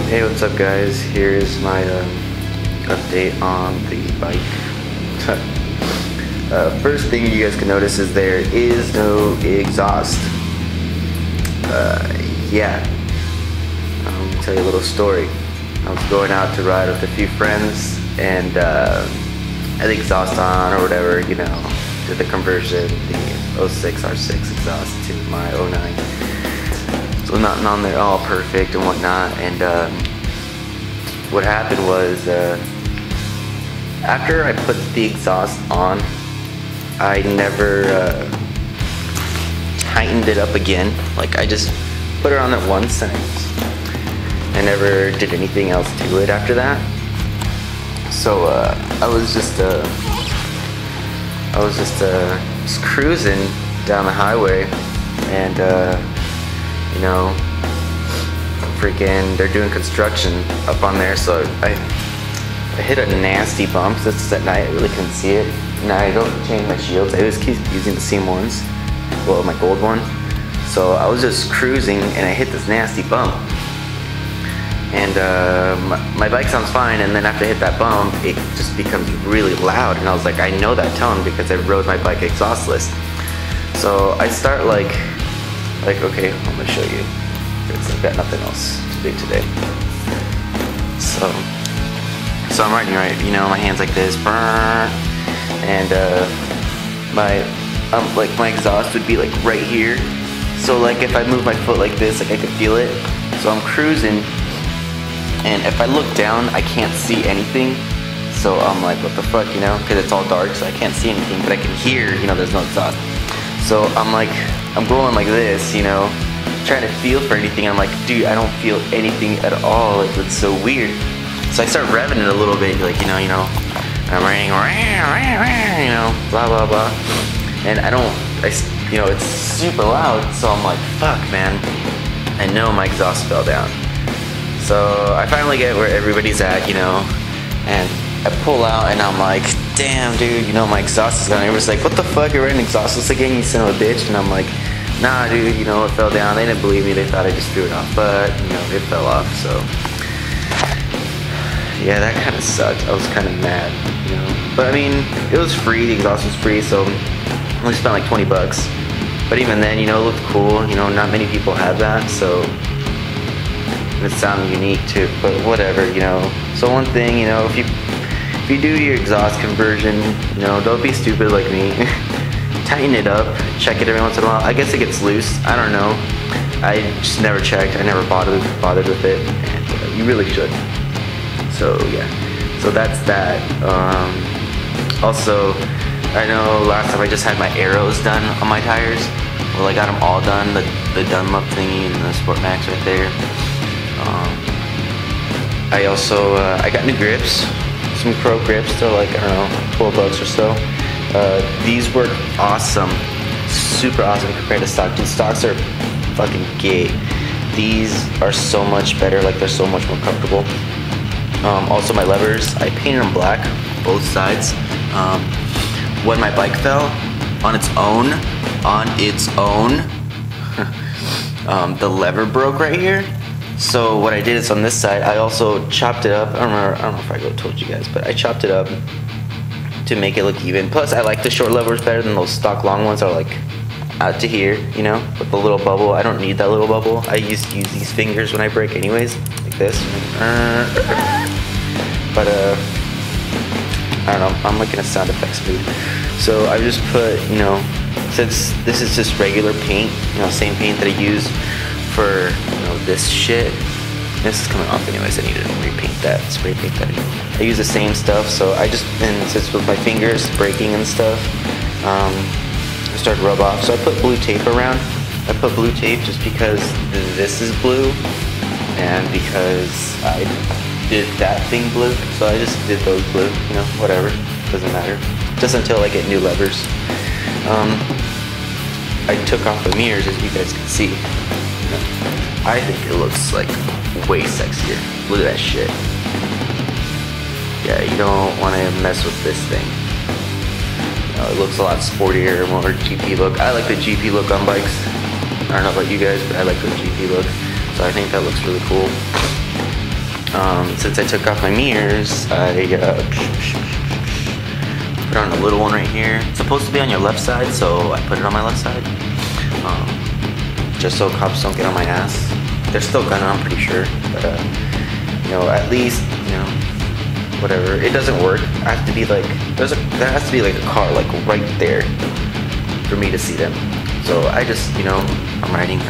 Hey, what's up guys? Here's my update on the bike. First thing you guys can notice is there is no exhaust. Yeah, I'll tell you a little story. I was going out to ride with a few friends and had the exhaust on or whatever, you know, did the conversion, the 06 R6 exhaust to my 09. So nothing on there, all perfect and whatnot. And what happened was after I put the exhaust on, I never tightened it up again. Like, I just put it on it once and I never did anything else to it after that. So I was just cruising down the highway, and you know, freaking, they're doing construction up on there, so I hit a nasty bump. This is at night, I really couldn't see it. Now I don't change my shields, I just keep using the same ones, well, my gold one. So I was just cruising and I hit this nasty bump, and my bike sounds fine, and then after I hit that bump, it just becomes really loud, and I was like, I know that tone because I rode my bike exhaustless. So I start like okay, I'm gonna show you because I've got nothing else to do today. So I'm riding right, you know, my hands like this, and my exhaust would be like right here. So like if I move my foot like this, like I could feel it. So I'm cruising, and if I look down, I can't see anything. So I'm like, what the fuck, you know, because it's all dark, so I can't see anything, but I can hear, you know, there's no exhaust. So I'm like, I'm going like this, you know, trying to feel for anything. I'm like, dude, I don't feel anything at all. Like, it's so weird. So I start revving it a little bit, like, you know, I'm riding, you know, blah blah blah, and you know, it's super loud. So I'm like, fuck, man, I know my exhaust fell down. So I finally get where everybody's at, you know, and I pull out and I'm like, damn, dude, you know, my exhaust is gone. Everyone's like, what the fuck, you're riding exhaustless again, you son of a bitch? And I'm like, nah, dude, you know, it fell down. They didn't believe me, they thought I just threw it off, but, you know, it fell off. So yeah, that kind of sucked. I was kind of mad, you know, but I mean, it was free, the exhaust was free, so I only spent like 20 bucks. But even then, you know, it looked cool, you know, not many people have that, so it sounded unique too, but whatever, you know. So one thing, you know, if you do your exhaust conversion, you know, don't be stupid like me. Tighten it up, check it every once in a while. I guess it gets loose, I don't know. I just never checked, I never bothered with it, and you really should. So yeah, so that's that. Also, I know last time I just had my arrows done on my tires. Well, I got them all done, the Dunlop thingy and the Sport Max right there. I also, I got new grips, some Pro grips. They're like, I don't know, 12 bucks or so. These work awesome, super awesome compared to stock. These stocks are fucking gay. These are so much better, like they're so much more comfortable. Also my levers, I painted them black, both sides. When my bike fell, on its own, the lever broke right here. So what I did is on this side, I also chopped it up. I don't know if I told you guys, but I chopped it up to make it look even. Plus, I like the short levers better than those stock long ones are like out to here, you know, with the little bubble. I don't need that little bubble. I used to use these fingers when I brake anyways, like this. But I don't know, I'm like in a sound effects mood. So I just put, you know, since this is just regular paint, you know, same paint that I use for, you know, this shit. This is coming off anyways, I need to repaint that, spray paint that. I use the same stuff, so I just, and since with my fingers braking and stuff, I started to rub off. So I put blue tape around. I put blue tape just because this is blue, and because I did that thing blue, so I just did those blue, you know, whatever, doesn't matter. Just until I get new levers. I took off the mirrors, as you guys can see. I think it looks like way sexier. Look at that shit. Yeah, you don't want to mess with this thing. You know, it looks a lot sportier, more GP look. I like the GP look on bikes. I don't know about you guys, but I like the GP look. So I think that looks really cool. Since I took off my mirrors, I put on a little one right here. It's supposed to be on your left side, so I put it on my left side. Just so cops don't get on my ass. They're still gonna, I'm pretty sure. But, you know, at least, you know, whatever. It doesn't work. I have to be like, there has to be like a car like right there for me to see them. So I just, you know, I'm riding,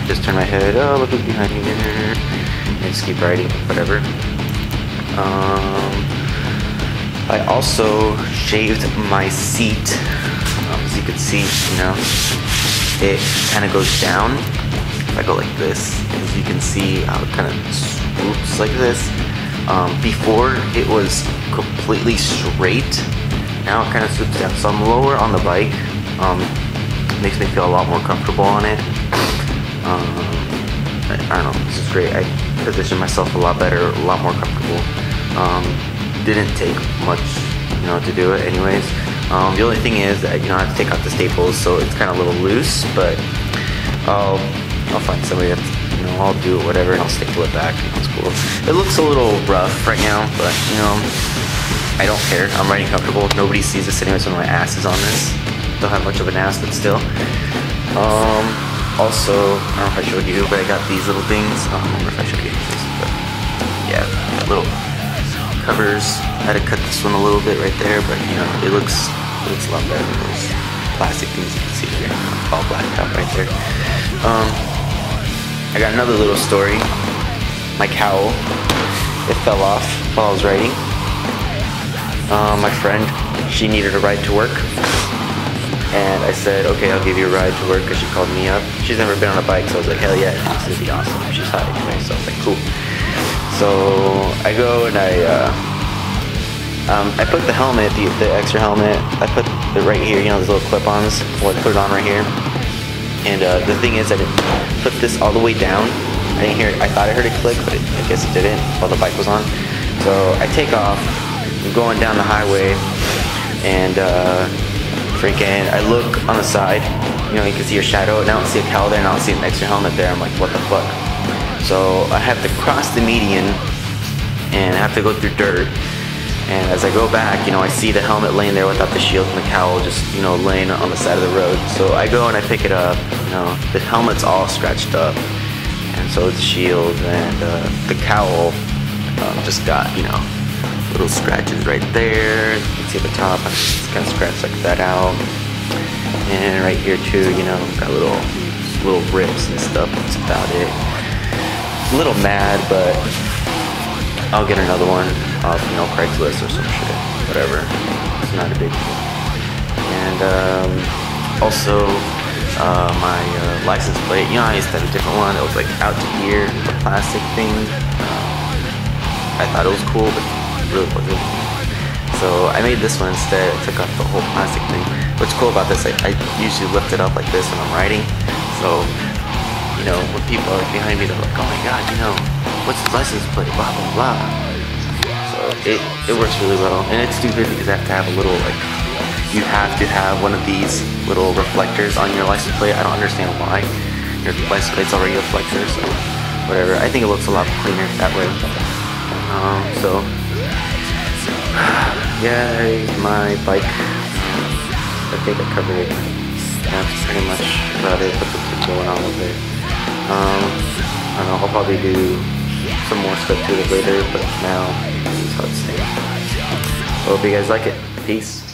just turn my head, oh, look who's behind me there. And just keep riding, whatever. I also shaved my seat. As you can see, you know, it kind of goes down. If I go like this, as you can see how it kind of swoops like this. Before it was completely straight. Now it kind of swoops down. So I'm lower on the bike. Makes me feel a lot more comfortable on it. I don't know, this is great. I positioned myself a lot better, a lot more comfortable. Didn't take much, you know, to do it anyways. The only thing is that, you know, I have to take out the staples, so it's kind of a little loose, but I'll find somebody that's, you know, I'll do it, whatever, and I'll staple it back. It's cool. It looks a little rough right now, but, you know, I don't care. I'm riding comfortable. Nobody sees this anyways when my ass is on this. Don't have much of an ass, but still. Also, I don't know if I showed you, but I got these little things. I don't remember if I showed you this, but yeah, little covers. I had to cut this one a little bit right there, but you know, it looks a lot better than those plastic things you can see here. All blacked out right there. I got another little story. My cowl, it fell off while I was riding. My friend, she needed a ride to work. And I said, okay, I'll give you a ride to work because she called me up. She's never been on a bike, so I was like, hell yeah, this would be awesome. She's hot anyway, so I was like, cool. So I go and I put the helmet, the extra helmet, I put it right here, you know, those little clip-ons. Well, I put it on right here. And the thing is, I didn't put this all the way down. I didn't hear it. I thought I heard it click, but I guess it didn't while the bike was on. So I take off, I'm going down the highway, and freaking, I look on the side, you know, you can see your shadow, and I don't see a cowl there, and I don't see an extra helmet there. I'm like, what the fuck? So I have to cross the median, and I have to go through dirt. And as I go back, you know, I see the helmet laying there without the shield and the cowl just, you know, laying on the side of the road. So I go and I pick it up, you know, the helmet's all scratched up, and so is the shield, and the cowl just got, you know, little scratches right there. You can see at the top, I just kind of scratched like that out. And right here too, you know, got little rips and stuff. That's about it. A little mad, but I'll get another one off, you know, Craigslist or some shit. Whatever. It's not a big deal. And also, my license plate, you know, I used to have a different one that was like out to here, the plastic thing. I thought it was cool, but really wasn't. So I made this one instead. I took off the whole plastic thing. What's cool about this, I usually lift it up like this when I'm riding. So, you know, when people are behind me, they're like, oh my god, you know, what's his license plate, blah blah blah. So it works really well. And it's stupid because I have to have a little, like, you have to have one of these little reflectors on your license plate. I don't understand why. Your license plate's already a reflector, so whatever. I think it looks a lot cleaner that way. So yeah, there's my bike. I think I covered it. That's pretty much about it. What what's going on with it. I don't know. I'll probably do some more stuff to it later, but now this is how it stands. Hope you guys like it. Peace.